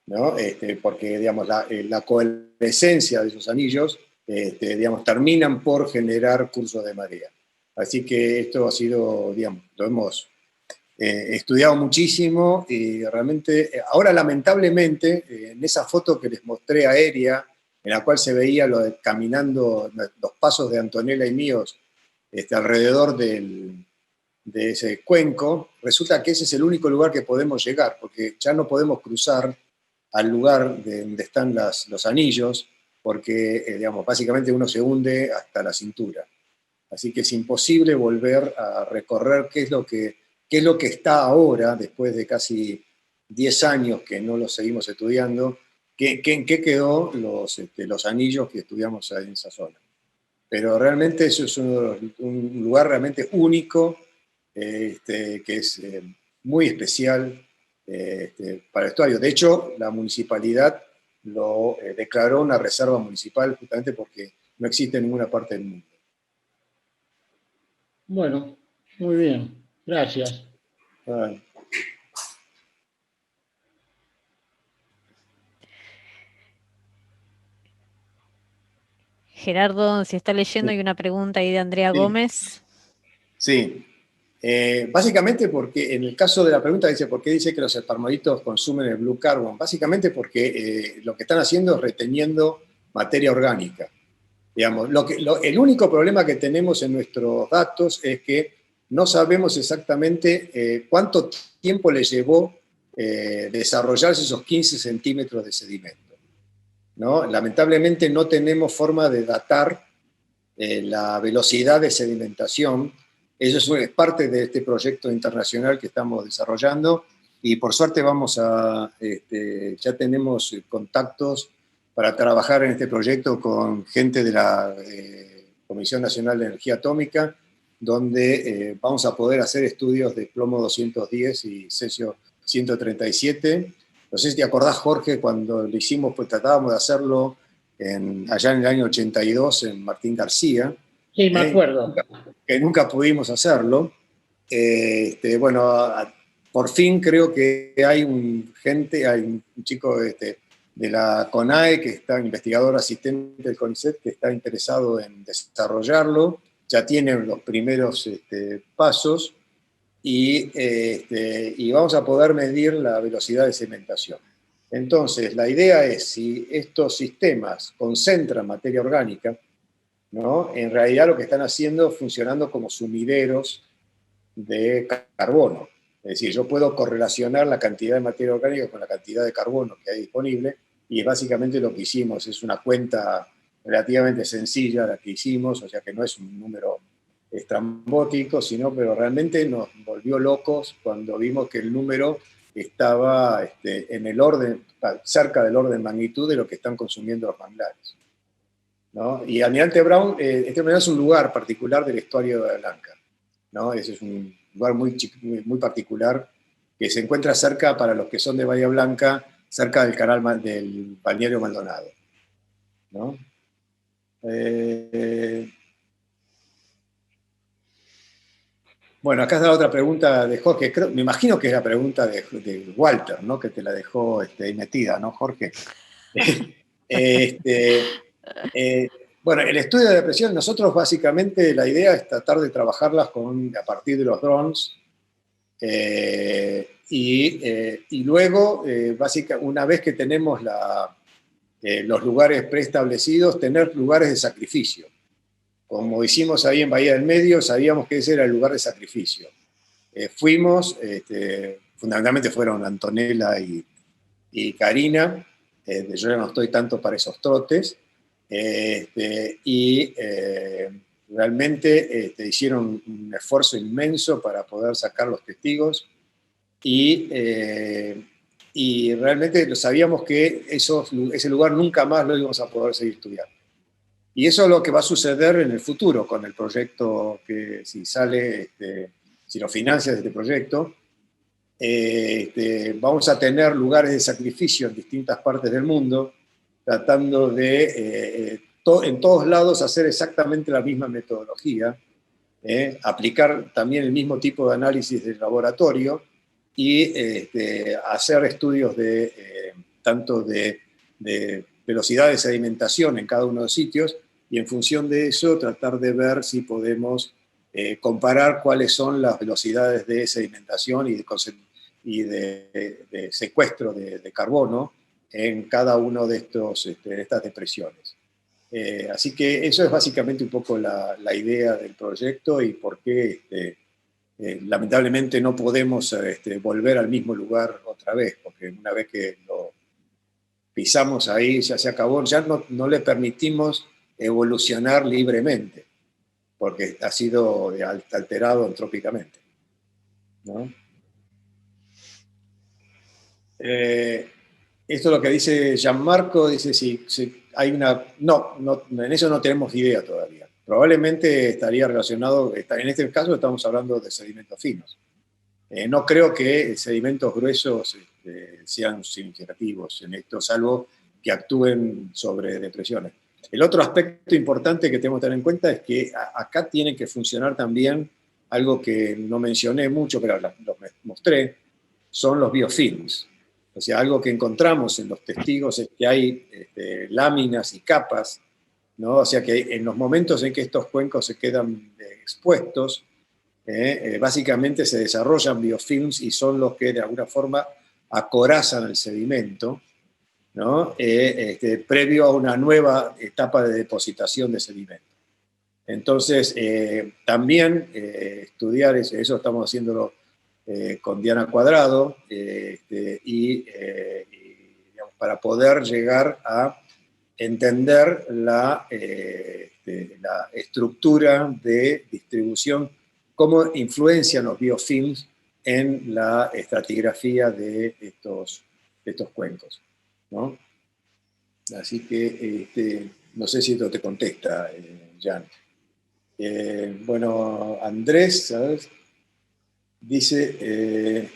¿no? Porque, digamos, la coalescencia de esos anillos, digamos, terminan por generar cursos de marea. Así que esto ha sido, digamos, lo hemos estudiado muchísimo y realmente, ahora lamentablemente, en esa foto que les mostré aérea, en la cual se veía caminando los pasos de Antonella y míos alrededor de ese cuenco, resulta que ese es el único lugar que podemos llegar, porque ya no podemos cruzar al lugar donde están los anillos, porque, digamos, básicamente uno se hunde hasta la cintura. Así que es imposible volver a recorrer qué es lo que está ahora, después de casi 10 años que no lo seguimos estudiando, en qué quedó los anillos que estudiamos en esa zona. Pero realmente eso es un lugar realmente único, que es muy especial para el estuario. De hecho, la municipalidad lo declaró una reserva municipal justamente porque no existe en ninguna parte del mundo. Bueno, muy bien. Gracias. Ay. Gerardo, si está leyendo, hay una pregunta ahí de Andrea Sí. Gómez. Sí. Básicamente porque en el caso de la pregunta dice, ¿por qué dice que los espermatitos consumen el blue carbon? Básicamente porque lo que están haciendo es reteniendo materia orgánica. Digamos, el único problema que tenemos en nuestros datos es que no sabemos exactamente cuánto tiempo les llevó desarrollarse esos 15 centímetros de sedimento, ¿no? Lamentablemente no tenemos forma de datar la velocidad de sedimentación. Eso es parte de este proyecto internacional que estamos desarrollando y por suerte ya tenemos contactos para trabajar en este proyecto con gente de la Comisión Nacional de Energía Atómica, donde vamos a poder hacer estudios de plomo 210 y cesio 137. No sé si te acordás, Jorge, cuando lo hicimos, pues tratábamos de hacerlo allá en el año 82 en Martín García, Sí, me acuerdo. que nunca pudimos hacerlo. Bueno, por fin creo que hay un chico de la CONAE, que está investigador asistente del CONICET, que está interesado en desarrollarlo, ya tiene los primeros pasos y vamos a poder medir la velocidad de sedimentación. Entonces, la idea es, si estos sistemas concentran materia orgánica, ¿no? En realidad lo que están haciendo es funcionando como sumideros de carbono. Es decir, yo puedo correlacionar la cantidad de materia orgánica con la cantidad de carbono que hay disponible, y básicamente lo que hicimos es una cuenta relativamente sencilla la que hicimos, o sea que no es un número estrambótico, pero realmente nos volvió locos cuando vimos que el número estaba en el orden, cerca del orden de magnitud de lo que están consumiendo los manglares, ¿no? Y Almirante Brown, es un lugar particular del estuario de Bahía Blanca, ¿no? Ese es un lugar muy particular que se encuentra cerca, para los que son de Bahía Blanca, cerca del canal del balneario Maldonado, ¿no? Bueno, acá está la otra pregunta de Jorge. Me imagino que es la pregunta de Walter, ¿no? Que te la dejó ahí metida, ¿no, Jorge? Bueno, el estudio de depresión, nosotros básicamente la idea es tratar de trabajarlas a partir de los drones, y luego, una vez que tenemos los lugares preestablecidos, tener lugares de sacrificio. Como hicimos ahí en Bahía del Medio, sabíamos que ese era el lugar de sacrificio. Fuimos, fundamentalmente fueron Antonella y Karina, yo ya no estoy tanto para esos trotes, y realmente hicieron un esfuerzo inmenso para poder sacar los testigos, y realmente sabíamos que ese lugar nunca más lo íbamos a poder seguir estudiando. Y eso es lo que va a suceder en el futuro con el proyecto, que si sale, si lo financias este proyecto, vamos a tener lugares de sacrificio en distintas partes del mundo, tratando de en todos lados hacer exactamente la misma metodología, aplicar también el mismo tipo de análisis del laboratorio y hacer estudios tanto de velocidad de sedimentación en cada uno de los sitios, y en función de eso tratar de ver si podemos comparar cuáles son las velocidades de sedimentación y de secuestro de carbono en cada uno de estas depresiones. Así que eso es básicamente un poco la idea del proyecto y por qué lamentablemente no podemos volver al mismo lugar otra vez, porque una vez que lo pisamos ahí ya se acabó, ya no le permitimos evolucionar libremente, porque ha sido alterado antrópicamente, ¿no? Esto es lo que dice Gianmarco, dice si hay una... No, en eso no tenemos idea todavía. Probablemente estaría relacionado, en este caso estamos hablando de sedimentos finos. No creo que sedimentos gruesos sean significativos en esto, salvo que actúen sobre depresiones. El otro aspecto importante que tenemos que tener en cuenta es que acá tiene que funcionar también algo que no mencioné mucho, pero lo mostré, son los biofilms. O sea, algo que encontramos en los testigos es que hay láminas y capas, ¿no? O sea, que en los momentos en que estos cuencos se quedan expuestos, básicamente se desarrollan biofilms y son los que de alguna forma acorazan el sedimento, ¿no? Previo a una nueva etapa de depositación de sedimento. Entonces, también estudiar eso estamos haciéndolo con Diana Cuadrado, digamos, para poder llegar a entender la estructura de distribución, cómo influencian los biofilms en la estratigrafía de estos cuencos, ¿no? Así que no sé si esto te contesta, Jan. Bueno, Andrés, ¿sabes? Dice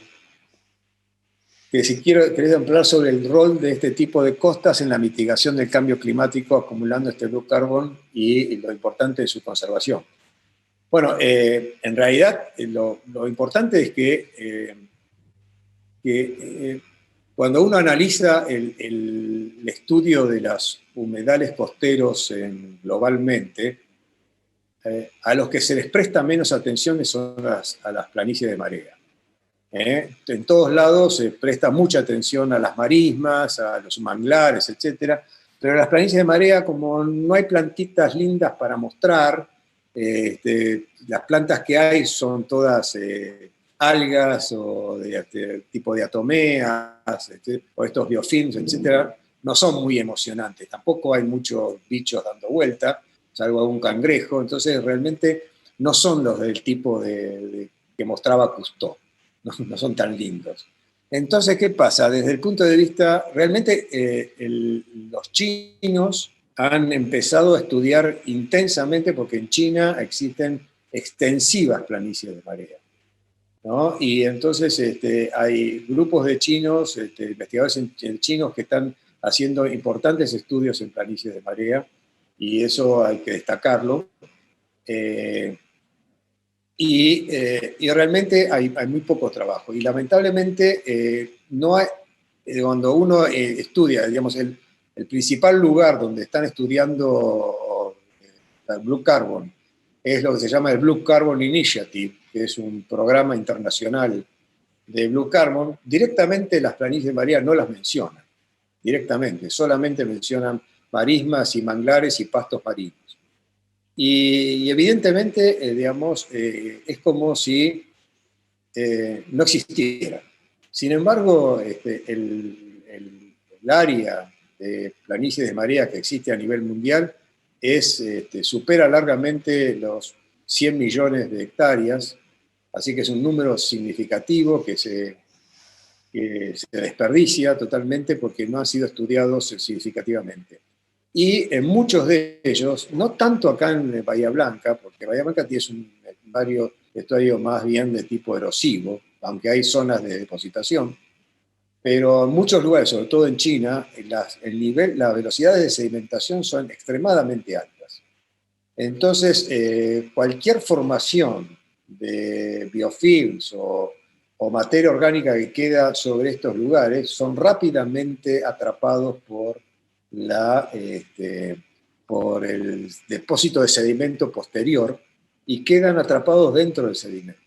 que si querés hablar sobre el rol de este tipo de costas en la mitigación del cambio climático, acumulando este blue carbon y lo importante de su conservación. Bueno, en realidad lo importante es que cuando uno analiza el estudio de los humedales costeros globalmente, a los que se les presta menos atención son a las planicies de marea. En todos lados se presta mucha atención a las marismas, a los manglares, etc. Pero en las planicies de marea, como no hay plantitas lindas para mostrar, las plantas que hay son todas algas o de tipo diatomeas, o estos biofilms, etc. No son muy emocionantes. Tampoco hay muchos bichos dando vuelta, salvo algún cangrejo. Entonces realmente no son los del tipo que mostraba Cousteau. No son tan lindos. Entonces, ¿qué pasa? Desde el punto de vista, realmente los chinos han empezado a estudiar intensamente, porque en China existen extensivas planicies de marea, ¿no? Y entonces hay grupos de chinos, investigadores chinos que están haciendo importantes estudios en planicies de marea, y eso hay que destacarlo. Y realmente hay muy poco trabajo. Y lamentablemente no hay, cuando uno estudia, digamos, el principal lugar donde están estudiando el Blue Carbon es lo que se llama el Blue Carbon Initiative, que es un programa internacional de Blue Carbon. Directamente las planicies de marea no las mencionan, directamente, solamente mencionan marismas y manglares y pastos marinos. Y evidentemente, digamos, es como si no existiera. Sin embargo, el área de planicies de marea que existe a nivel mundial supera largamente los 100 millones de hectáreas, así que es un número significativo que se desperdicia totalmente porque no han sido estudiados significativamente. Y en muchos de ellos, no tanto acá en Bahía Blanca, porque Bahía Blanca tiene un estuario más bien de tipo erosivo, aunque hay zonas de depositación, pero en muchos lugares, sobre todo en China, las velocidades de sedimentación son extremadamente altas. Entonces, cualquier formación de biofilms o materia orgánica que queda sobre estos lugares son rápidamente atrapados por el depósito de sedimento posterior y quedan atrapados dentro del sedimento.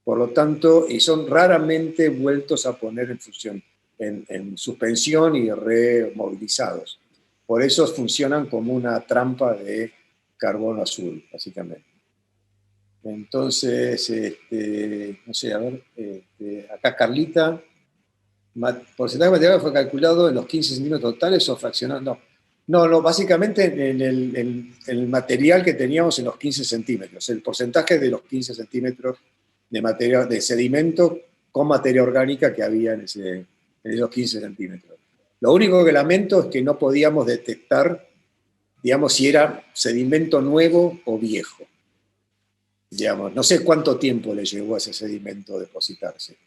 Por lo tanto, y son raramente vueltos a poner en función, en suspensión y removilizados. Por eso funcionan como una trampa de carbono azul, básicamente. Entonces, no sé, a ver, acá Carlita, porcentaje de material fue calculado en los 15 centímetros totales o fraccionado. No, básicamente en el material que teníamos en los 15 centímetros, el porcentaje de los 15 centímetros de material, de sedimento con materia orgánica que había en esos 15 centímetros. Lo único que lamento es que no podíamos detectar, digamos, si era sedimento nuevo o viejo. Digamos, no sé cuánto tiempo le llevó a ese sedimento depositarse.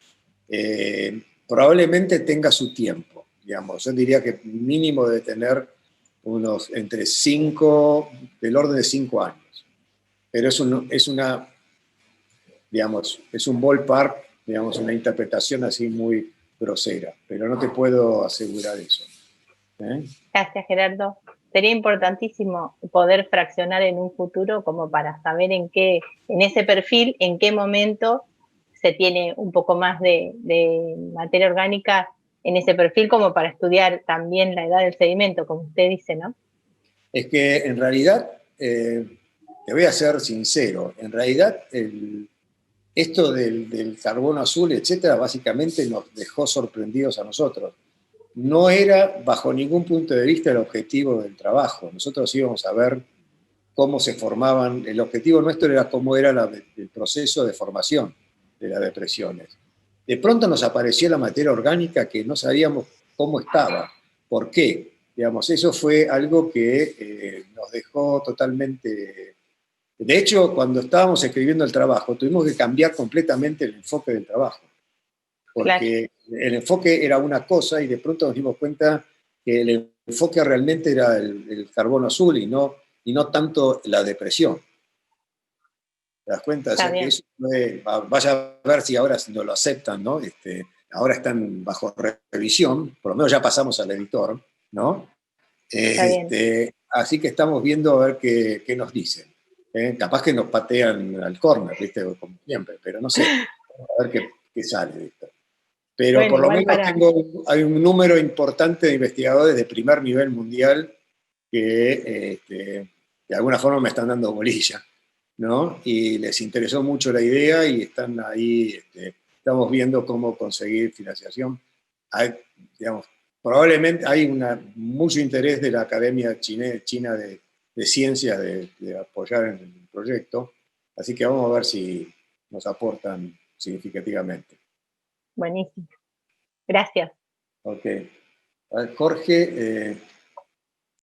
Probablemente tenga su tiempo, digamos. Yo diría que mínimo debe tener unos entre 5, del orden de 5 años. Pero es un ballpark, digamos, una interpretación así muy grosera, pero no te puedo asegurar eso. Gracias, Gerardo. Sería importantísimo poder fraccionar en un futuro como para saber en ese perfil, en qué momento se tiene un poco más de materia orgánica en ese perfil, como para estudiar también la edad del sedimento, como usted dice, ¿no? Es que en realidad, te voy a ser sincero, en realidad esto del carbono azul, etcétera, básicamente nos dejó sorprendidos a nosotros. No era bajo ningún punto de vista el objetivo del trabajo. Nosotros íbamos a ver cómo se formaban, el objetivo nuestro era cómo era el proceso de formación de las depresiones. De pronto nos apareció la materia orgánica que no sabíamos cómo estaba, por qué. Digamos, eso fue algo que nos dejó totalmente... De hecho, cuando estábamos escribiendo el trabajo, tuvimos que cambiar completamente el enfoque del trabajo. Porque el enfoque era una cosa y de pronto nos dimos cuenta que el enfoque realmente era el carbono azul y no tanto la depresión. ¿Te das cuenta? O sea, que eso vaya a ver si ahora no lo aceptan, ¿no? Ahora están bajo revisión, por lo menos ya pasamos al editor, ¿no? Así que estamos viendo a ver qué nos dicen. Capaz que nos patean al córner, ¿viste? Como siempre, pero no sé. A ver qué sale de esto. Pero bueno, por lo menos hay un número importante de investigadores de primer nivel mundial que de alguna forma me están dando bolilla, ¿no? Y les interesó mucho la idea y están ahí, estamos viendo cómo conseguir financiación. Probablemente hay mucho interés de la Academia China de Ciencias de apoyar en el proyecto, así que vamos a ver si nos aportan significativamente. Buenísimo. Gracias. Ok. Jorge,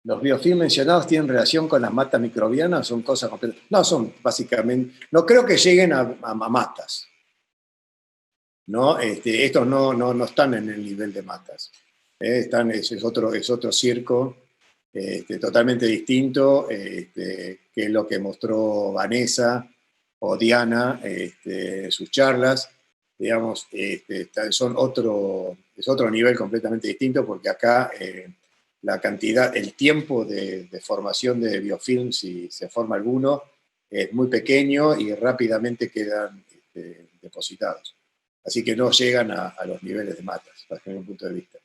¿los biofilms mencionados tienen relación con las matas microbianas? ¿Son cosas completas? No, son básicamente... No creo que lleguen a matas. ¿No? Estos no están en el nivel de matas. Es otro circo totalmente distinto, que es lo que mostró Vanessa o Diana en sus charlas. Digamos, es otro nivel completamente distinto, porque acá la cantidad, el tiempo de formación de biofilm, si se forma alguno, es muy pequeño y rápidamente quedan depositados. Así que no llegan a los niveles de matas, desde mi punto de vista.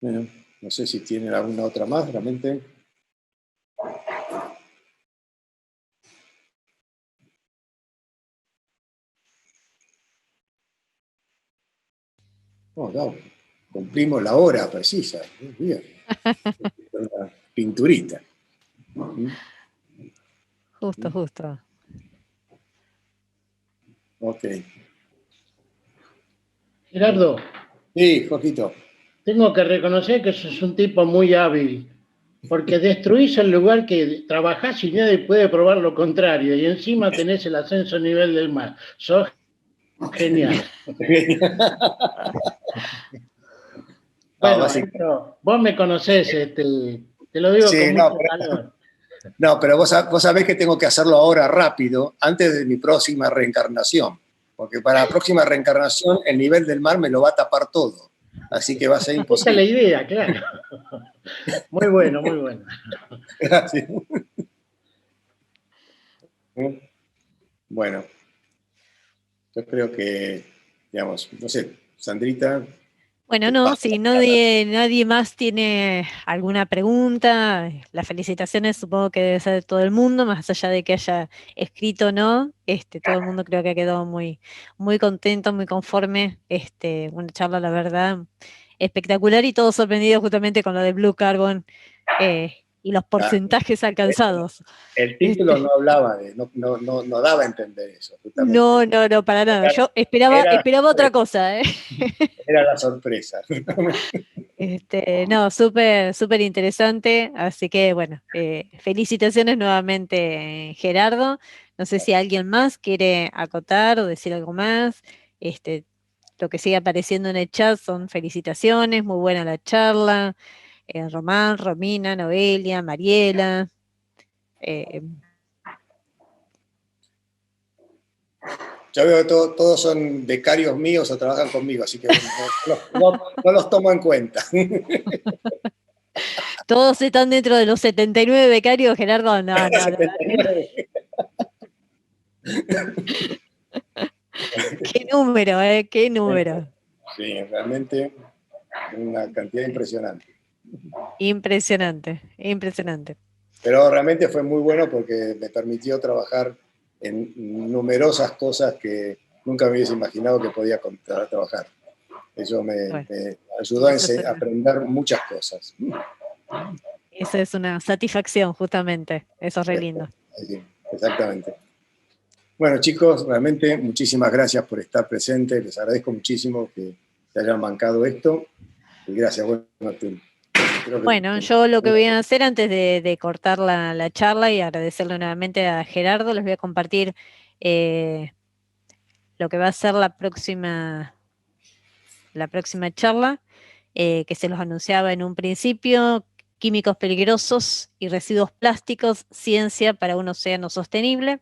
Bueno, no sé si tienen alguna otra más, realmente. No, cumplimos la hora precisa. Bien. Una pinturita. Justo. Ok. Gerardo. Sí, Jorgito. Tengo que reconocer que sos un tipo muy hábil, porque destruís el lugar que trabajás y nadie puede probar lo contrario, y encima tenés el ascenso a nivel del mar. Sos Genial. Bueno, maestro, vos me conocés, te lo digo con mucho calor. No, pero vos sabés que tengo que hacerlo ahora rápido, antes de mi próxima reencarnación, porque para la próxima reencarnación el nivel del mar me lo va a tapar todo, así que va a ser imposible. Esa es la idea, claro. Muy bueno, muy bueno. Gracias. Bueno, yo creo que, digamos, no sé, Sandrita. Bueno, no, si nadie más tiene alguna pregunta, las felicitaciones supongo que debe ser de todo el mundo, más allá de que haya escrito o no, todo el mundo creo que ha quedado muy, muy contento, muy conforme, una charla, la verdad, espectacular y todo sorprendido justamente con lo de Blue Carbon y los porcentajes alcanzados. El título no hablaba no daba a entender eso. No, para nada. Yo esperaba otra cosa, ¿eh? Era la sorpresa. No, súper, súper interesante. Así que, bueno, felicitaciones nuevamente, Gerardo. No sé si alguien más quiere acotar o decir algo más. Lo que sigue apareciendo en el chat son felicitaciones, muy buena la charla. Román, Romina, Noelia, Mariela. Yo veo que todos son becarios míos o trabajan conmigo, así que no los tomo en cuenta. Todos están dentro de los 79 becarios, Gerardo. No. Qué número, qué número. Sí, realmente una cantidad impresionante. Impresionante. Pero realmente fue muy bueno porque me permitió trabajar en numerosas cosas que nunca me hubiese imaginado que podía trabajar. Eso me ayudó a aprender muchas cosas. Eso es una satisfacción, justamente. Eso es re lindo. Sí, exactamente. Bueno, chicos, realmente muchísimas gracias por estar presentes. Les agradezco muchísimo que se hayan bancado esto. Y gracias. Bueno, yo lo que voy a hacer antes de cortar la charla y agradecerle nuevamente a Gerardo, les voy a compartir lo que va a ser la próxima charla, que se los anunciaba en un principio: químicos peligrosos y residuos plásticos, ciencia para un océano sostenible.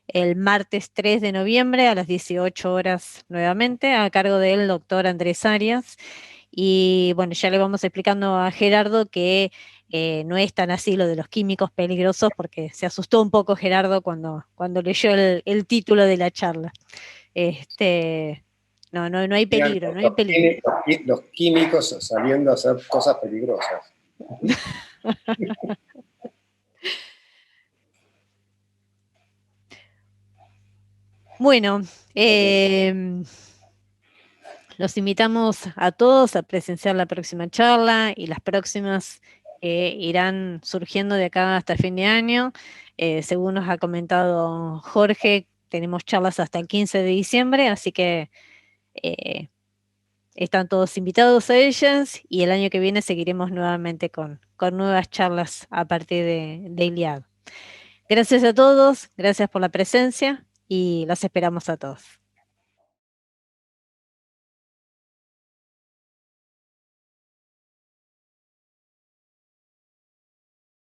El martes 3 de noviembre a las 18 horas nuevamente, a cargo del doctor Andrés Arias. Y bueno, ya le vamos explicando a Gerardo que no es tan así lo de los químicos peligrosos, porque se asustó un poco Gerardo cuando leyó el título de la charla. No hay peligro, no hay peligro. Los químicos saliendo a hacer cosas peligrosas. Bueno, los invitamos a todos a presenciar la próxima charla y las próximas irán surgiendo de acá hasta fin de año. Según nos ha comentado Jorge, tenemos charlas hasta el 15 de diciembre, así que están todos invitados a ellas y el año que viene seguiremos nuevamente con nuevas charlas a partir de ILIAD. Gracias a todos, gracias por la presencia y los esperamos a todos.